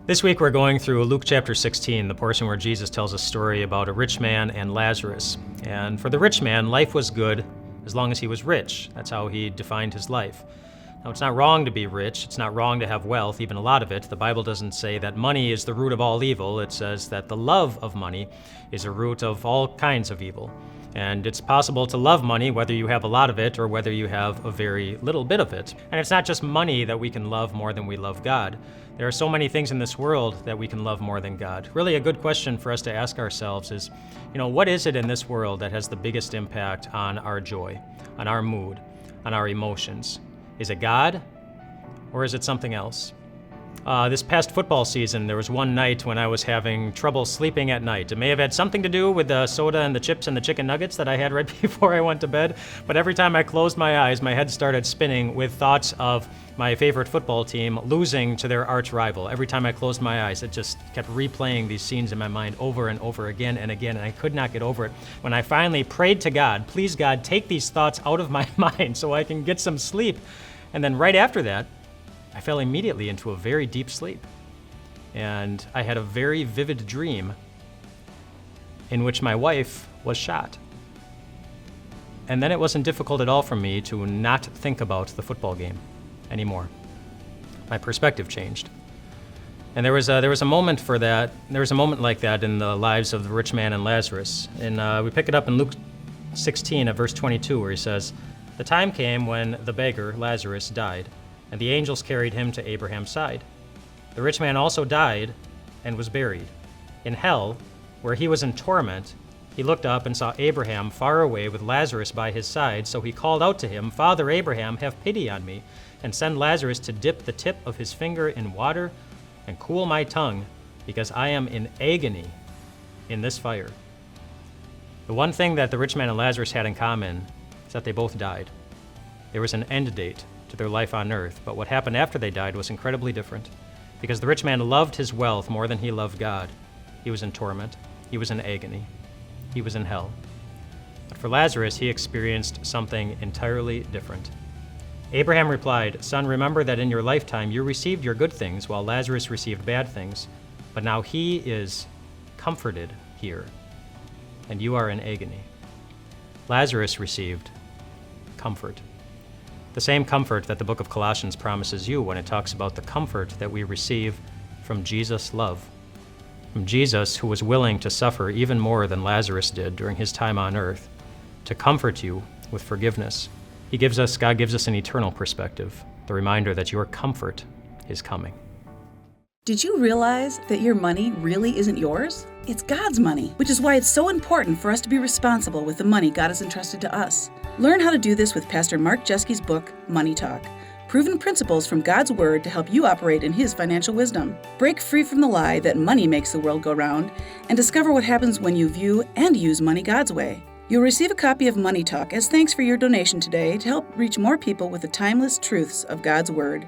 This week we're going through Luke chapter 16, the portion where Jesus tells a story about a rich man and Lazarus. And for the rich man, life was good as long as he was rich. That's how he defined his life. Now, it's not wrong to be rich. It's not wrong to have wealth, even a lot of it. The Bible doesn't say that money is the root of all evil. It says that the love of money is a root of all kinds of evil. And it's possible to love money whether you have a lot of it or whether you have a very little bit of it. And it's not just money that we can love more than we love God. There are so many things in this world that we can love more than God. Really, a good question for us to ask ourselves is, what is it in this world that has the biggest impact on our joy, on our mood, on our emotions? Is it God, or is it something else? This past football season, there was one night when I was having trouble sleeping at night. It may have had something to do with the soda and the chips and the chicken nuggets that I had right before I went to bed, but every time I closed my eyes, my head started spinning with thoughts of my favorite football team losing to their arch rival. Every time I closed my eyes, it just kept replaying these scenes in my mind over and over again and again, and I could not get over it. When I finally prayed to God, please God, take these thoughts out of my mind so I can get some sleep. And then right after that, I fell immediately into a very deep sleep. And I had a very vivid dream in which my wife was shot. And then it wasn't difficult at all for me to not think about the football game anymore. My perspective changed. And there was a moment for that. There was a moment like that in the lives of the rich man and Lazarus. And we pick it up in Luke 16 at verse 22, where he says, "The time came when the beggar, Lazarus, died, and the angels carried him to Abraham's side. The rich man also died and was buried. In hell, where he was in torment, he looked up and saw Abraham far away with Lazarus by his side, so he called out to him, 'Father Abraham, have pity on me, and send Lazarus to dip the tip of his finger in water and cool my tongue, because I am in agony in this fire.'" The one thing that the rich man and Lazarus had in common is that they both died. There was an end date to their life on earth, but what happened after they died was incredibly different, because the rich man loved his wealth more than he loved God. He was in torment. He was in agony. He was in hell. But for Lazarus, he experienced something entirely different. Abraham replied, "Son, remember that in your lifetime you received your good things, while Lazarus received bad things, but now he is comforted here, and you are in agony." Lazarus received comfort. The same comfort that the book of Colossians promises you when it talks about the comfort that we receive from Jesus' love. From Jesus, who was willing to suffer even more than Lazarus did during his time on earth, to comfort you with forgiveness. God gives us an eternal perspective, the reminder that your comfort is coming. Did you realize that your money really isn't yours? It's God's money, which is why it's so important for us to be responsible with the money God has entrusted to us. Learn how to do this with Pastor Mark Jeske's book, Money Talk. Proven principles from God's Word to help you operate in His financial wisdom. Break free from the lie that money makes the world go round and discover what happens when you view and use money God's way. You'll receive a copy of Money Talk as thanks for your donation today to help reach more people with the timeless truths of God's Word.